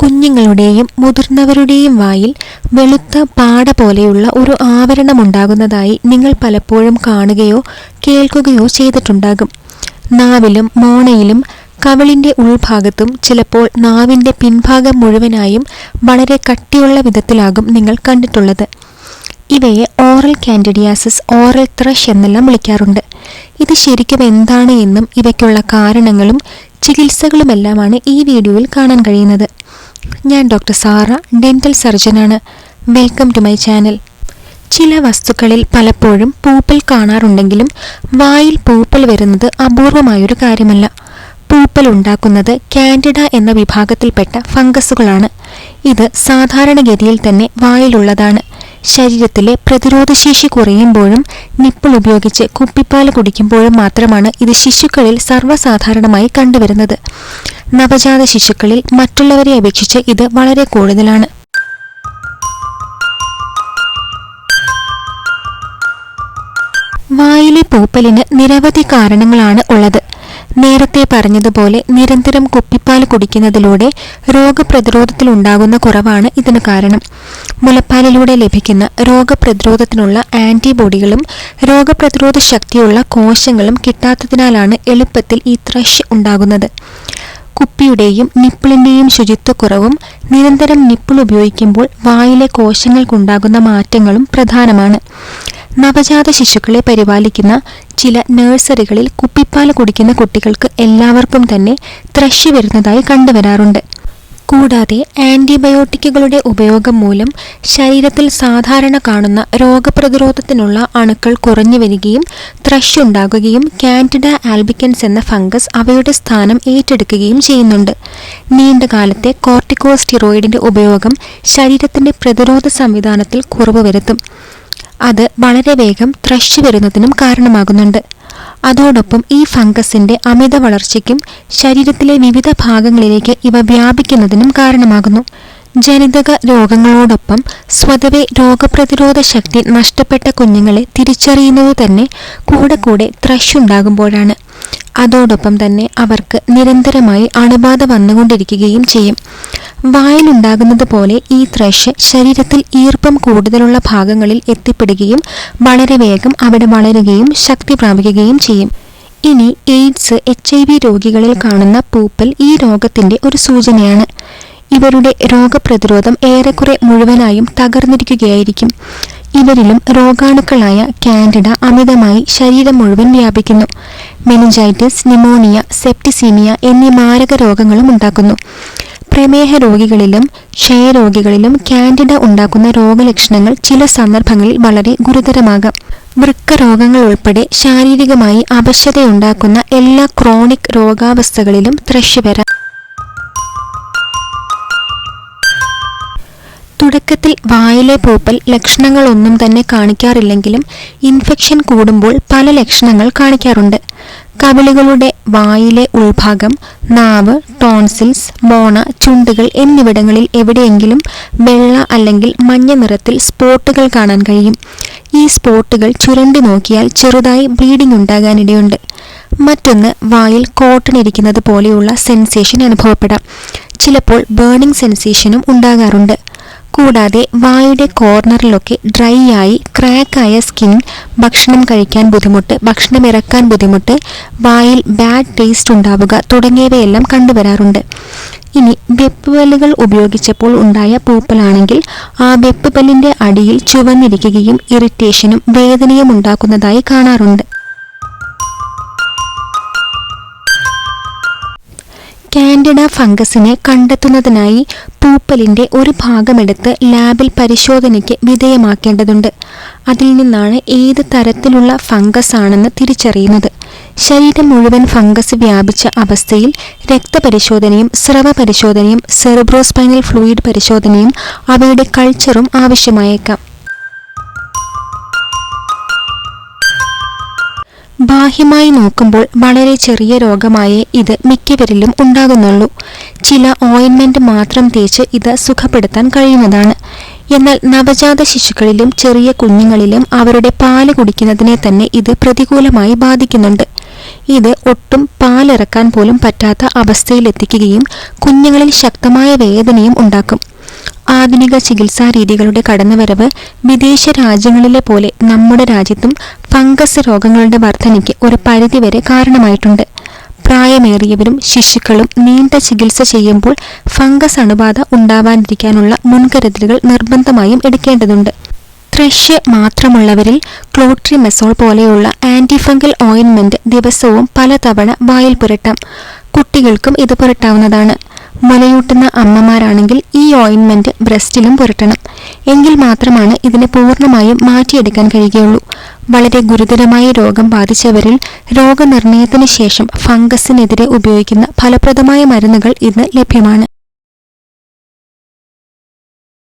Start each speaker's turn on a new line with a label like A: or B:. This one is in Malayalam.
A: കുഞ്ഞുങ്ങളുടെയും മുതിർന്നവരുടെയും വായിൽ വെളുത്ത പാട പോലെയുള്ള ഒരു ആവരണമുണ്ടാകുന്നതായി നിങ്ങൾ പലപ്പോഴും കാണുകയോ കേൾക്കുകയോ ചെയ്തിട്ടുണ്ടാകും. നാവിലും മോണയിലും കവിളിന്റെ ഉൾഭാഗത്തും ചിലപ്പോൾ നാവിന്റെ പിൻഭാഗം മുഴുവനായും വളരെ കട്ടിയുള്ള വിധത്തിലാകും നിങ്ങൾ കണ്ടിട്ടുള്ളത്. ഇവയെ ഓറൽ കാൻഡിഡിയാസിസ്, ഓറൽ ത്രഷ് എന്നെല്ലാം വിളിക്കാറുണ്ട്. ഇത് ശരിക്കും എന്താണ് എന്നും ഇവയ്ക്കുള്ള കാരണങ്ങളും ചികിത്സകളുമെല്ലാമാണ് ഈ വീഡിയോയിൽ കാണാൻ കഴിയുന്നത്. ഞാൻ ഡോക്ടർ സാറ, ഡെന്റൽ സർജനാണ്. Welcome to my channel. ചില വസ്തുക്കളിൽ പലപ്പോഴും പൂപ്പൽ കാണാറുണ്ടെങ്കിലും വായിൽ പൂപ്പൽ വരുന്നത് അപൂർവമായൊരു കാര്യമല്ല. പൂപ്പൽ ഉണ്ടാക്കുന്നത് കാൻഡിഡ എന്ന വിഭാഗത്തിൽപ്പെട്ട ഫംഗസുകളാണ്. ഇത് സാധാരണഗതിയിൽ തന്നെ വായിലുള്ളതാണ്. ശരീരത്തിലെ പ്രതിരോധശേഷി കുറയുമ്പോഴും നിപ്പിൾ ഉപയോഗിച്ച് കുപ്പിപ്പാൽ കുടിക്കുമ്പോഴും മാത്രമാണ് ഇത് ശിശുക്കളിൽ സർവ്വസാധാരണമായി കണ്ടുവരുന്നത്. നവജാത ശിശുക്കളിൽ മറ്റുള്ളവരെ അപേക്ഷിച്ച് ഇത് വളരെ കൂടുതലാണ്. വായിലെ പൂപ്പലിന് നിരവധി കാരണങ്ങളാണ് ഉള്ളത്. നേരത്തെ പറഞ്ഞതുപോലെ നിരന്തരം കുപ്പിപ്പാൽ കുടിക്കുന്നതിലൂടെ രോഗപ്രതിരോധത്തിലുണ്ടാകുന്ന കുറവാണ് ഇതിന് കാരണം. മുലപ്പാലിലൂടെ ലഭിക്കുന്ന രോഗപ്രതിരോധത്തിനുള്ള ആന്റിബോഡികളും രോഗപ്രതിരോധ ശക്തിയുള്ള കോശങ്ങളും കിട്ടാത്തതിനാലാണ് എളുപ്പത്തിൽ ഈ ത്രഷ് ഉണ്ടാകുന്നത്. കുപ്പിയുടെയും നിപ്പിളിന്റെയും ശുചിത്വക്കുറവും നിരന്തരം നിപ്പിൾ ഉപയോഗിക്കുമ്പോൾ വായിലെ കോശങ്ങൾക്കുണ്ടാകുന്ന മാറ്റങ്ങളും പ്രധാനമാണ്. നവജാത ശിശുക്കളെ പരിപാലിക്കുന്ന ചില നഴ്സറികളിൽ കുപ്പിപ്പാൽ കുടിക്കുന്ന കുട്ടികൾക്ക് എല്ലാവർക്കും തന്നെ ത്രഷ് വരുന്നതായി കണ്ടുവരാറുണ്ട്. കൂടാതെ ആന്റിബയോട്ടിക്കുകളുടെ ഉപയോഗം മൂലം ശരീരത്തിൽ സാധാരണ കാണുന്ന രോഗപ്രതിരോധത്തിനുള്ള അണുക്കൾ കുറഞ്ഞു വരികയും ത്രഷ് ഉണ്ടാകുകയും കാൻഡിഡ ആൽബിക്കൻസ് എന്ന ഫംഗസ് അവയുടെ സ്ഥാനം ഏറ്റെടുക്കുകയും ചെയ്യുന്നുണ്ട്. നീണ്ടകാലത്തെ കോർട്ടിക്കോസ്റ്റീറോയിഡിന്റെ ഉപയോഗം ശരീരത്തിന്റെ പ്രതിരോധ സംവിധാനത്തിൽ കുറവ് വരുത്തും. അത് വളരെ വേഗം ത്രഷ് വരുന്നതിനും കാരണമാകുന്നുണ്ട്. അതോടൊപ്പം ഈ ഫംഗസിന്റെ അമിത വളർച്ചയ്ക്കും ശരീരത്തിലെ വിവിധ ഭാഗങ്ങളിലേക്ക് ഇവ വ്യാപിക്കുന്നതിനും കാരണമാകുന്നു. ജനിതക രോഗങ്ങളോടൊപ്പം സ്വതവേ രോഗപ്രതിരോധ ശക്തി നഷ്ടപ്പെട്ട കുഞ്ഞുങ്ങളെ തിരിച്ചറിയുന്നത് തന്നെ കൂടെ ത്രഷ് ഉണ്ടാകുമ്പോഴാണ്. അതോടൊപ്പം തന്നെ അവർക്ക് നിരന്തരമായി അണുബാധ വന്നുകൊണ്ടിരിക്കുകയും ചെയ്യും. വായിലുണ്ടാകുന്നത് പോലെ ഈ ത്രഷ് ശരീരത്തിൽ ഈർപ്പം കൂടുതലുള്ള ഭാഗങ്ങളിൽ എത്തിപ്പെടുകയും വളരെ വേഗം അവിടെ വളരുകയും ശക്തി പ്രാപിക്കുകയും ചെയ്യും. ഇനി എയ്ഡ്സ്, HIV രോഗികളിൽ കാണുന്ന പൂപ്പൽ ഈ രോഗത്തിന്റെ ഒരു സൂചനയാണ്. ഇവരുടെ രോഗപ്രതിരോധം ഏറെക്കുറെ മുഴുവനായും തകർന്നിരിക്കുകയായിരിക്കും. ഇവരിലും രോഗാണുക്കളായ കാൻഡിഡ അമിതമായി ശരീരം മുഴുവൻ വ്യാപിക്കുന്നു. മെനിഞ്ചൈറ്റിസ്, ന്യൂമോണിയ, സെപ്റ്റിസീമിയ എന്നീ മാരക രോഗങ്ങളും ഉണ്ടാക്കുന്നു. പ്രമേഹ രോഗികളിലും ക്ഷയരോഗികളിലും കാൻഡിഡ ഉണ്ടാക്കുന്ന രോഗലക്ഷണങ്ങൾ ചില സന്ദർഭങ്ങളിൽ വളരെ ഗുരുതരമാകാം. വൃക്ക രോഗങ്ങൾ ഉൾപ്പെടെ ശാരീരികമായി അവശതയുണ്ടാക്കുന്ന എല്ലാ ക്രോണിക് രോഗാവസ്ഥകളിലും ത്രഷ് വരാം. തുടക്കത്തിൽ വായിലെ പൂപ്പൽ ലക്ഷണങ്ങളൊന്നും തന്നെ കാണിക്കാറില്ലെങ്കിലും ഇൻഫെക്ഷൻ കൂടുമ്പോൾ പല ലക്ഷണങ്ങൾ കാണിക്കാറുണ്ട്. കവിളുകളുടെ വായിലെ ഉൾഭാഗം, നാവ്, ടോൺസിൽസ്, മോണ, ചുണ്ടുകൾ എന്നിവിടങ്ങളിൽ എവിടെയെങ്കിലും വെള്ള അല്ലെങ്കിൽ മഞ്ഞ നിറത്തിൽ സ്പോട്ടുകൾ കാണാൻ കഴിയും. ഈ സ്പോട്ടുകൾ ചുരണ്ടി നോക്കിയാൽ ചെറുതായി ബ്ലീഡിംഗ് ഉണ്ടാകാനിടയുണ്ട്. മറ്റൊന്ന്, വായിൽ കോട്ടൺ ഇരിക്കുന്നത് പോലെയുള്ള സെൻസേഷൻ അനുഭവപ്പെടാം. ചിലപ്പോൾ ബേണിംഗ് സെൻസേഷനും ഉണ്ടാകാറുണ്ട്. കൂടാതെ വായുടെ കോർണറിലൊക്കെ ഡ്രൈ ആയി ക്രാക്കായ സ്കിൻ, ഭക്ഷണം കഴിക്കാൻ ബുദ്ധിമുട്ട്, ഭക്ഷണം ഇറക്കാൻ ബുദ്ധിമുട്ട്, വായിൽ ബാഡ് ടേസ്റ്റ് ഉണ്ടാവുക തുടങ്ങിയവയെല്ലാം കണ്ടുവരാറുണ്ട്. ഇനി വെപ്പുപല്ലുകൾ ഉപയോഗിച്ചപ്പോൾ ഉണ്ടായ പൂപ്പലാണെങ്കിൽ ആ വെപ്പുപല്ലിന്റെ അടിയിൽ ചുവന്നിരിക്കുകയും ഇറിറ്റേഷനും വേദനയും ഉണ്ടാക്കുന്നതായി കാണാറുണ്ട്. കാൻഡിഡ ഫംഗസിനെ കണ്ടെത്തുന്നതിനായി പൂപ്പലിന്റെ ഒരു ഭാഗമെടുത്ത് ലാബിൽ പരിശോധനയ്ക്ക് വിധേയമാക്കേണ്ടതുണ്ട്. അതിൽ നിന്നാണ് ഏത് തരത്തിലുള്ള ഫംഗസ് ആണെന്ന് തിരിച്ചറിയുന്നത്. ശരീരം മുഴുവൻ ഫംഗസ് വ്യാപിച്ച അവസ്ഥയിൽ രക്തപരിശോധനയും സ്രവ പരിശോധനയും സെറിബ്രോസ്പൈനൽ ഫ്ലൂയിഡ് പരിശോധനയും അവയുടെ കൾച്ചറും ആവശ്യമായേക്കാം. ബാഹ്യമായി നോക്കുമ്പോൾ വളരെ ചെറിയ രോഗമായേ ഇത് മിക്കവരിലും ഉണ്ടാകുന്നുള്ളൂ. ചില ഓയിൻമെന്റ് മാത്രം തേച്ച് ഇത് സുഖപ്പെടുത്താൻ കഴിയുന്നതാണ്. എന്നാൽ നവജാത ശിശുക്കളിലും ചെറിയ കുഞ്ഞുങ്ങളിലും അവരുടെ പാല് കുടിക്കുന്നതിനെ തന്നെ ഇത് പ്രതികൂലമായി ബാധിക്കുന്നുണ്ട്. ഇത് ഒട്ടും പാൽ പാലിറക്കാൻ പോലും പറ്റാത്ത അവസ്ഥയിലെത്തിക്കുകയും കുഞ്ഞുങ്ങളിൽ ശക്തമായ വേദനയും ഉണ്ടാക്കും. ആധുനിക ചികിത്സാ രീതികളുടെ കടന്നുവരവ് വിദേശ രാജ്യങ്ങളിലെ പോലെ നമ്മുടെ രാജ്യത്തും ഫംഗസ് രോഗങ്ങളുടെ വർധനയ്ക്ക് ഒരു പരിധിവരെ കാരണമായിട്ടുണ്ട്. പ്രായമേറിയവരും ശിശുക്കളും നീണ്ട ചികിത്സ ചെയ്യുമ്പോൾ ഫംഗസ് അണുബാധ ഉണ്ടാവാതിരിക്കാനുള്ള മുൻകരുതലുകൾ നിർബന്ധമായും എടുക്കേണ്ടതുണ്ട്. ത്രഷ് മാത്രമുള്ളവരിൽ ക്ലോട്രിമെസോൾ പോലെയുള്ള ആന്റിഫംഗൽ ഓയിൻമെന്റ് ദിവസവും പലതവണ വായിൽ പുരട്ടാം. കുട്ടികൾക്കും ഇത് പുരട്ടാവുന്നതാണ്. മുലയൂട്ടുന്ന അമ്മമാരാണെങ്കിൽ ഈ ഓയിൻമെന്റ് ബ്രസ്റ്റിലും പുരട്ടണം. എങ്കിൽ മാത്രമാണ് ഇതിനെ പൂർണ്ണമായും മാറ്റിയെടുക്കാൻ കഴിയുകയുള്ളൂ. വളരെ ഗുരുതരമായ രോഗം ബാധിച്ചവരിൽ രോഗനിർണയത്തിന് ശേഷം ഫംഗസിനെതിരെ ഉപയോഗിക്കുന്ന ഫലപ്രദമായ മരുന്നുകൾ ഇന്ന് ലഭ്യമാണ്.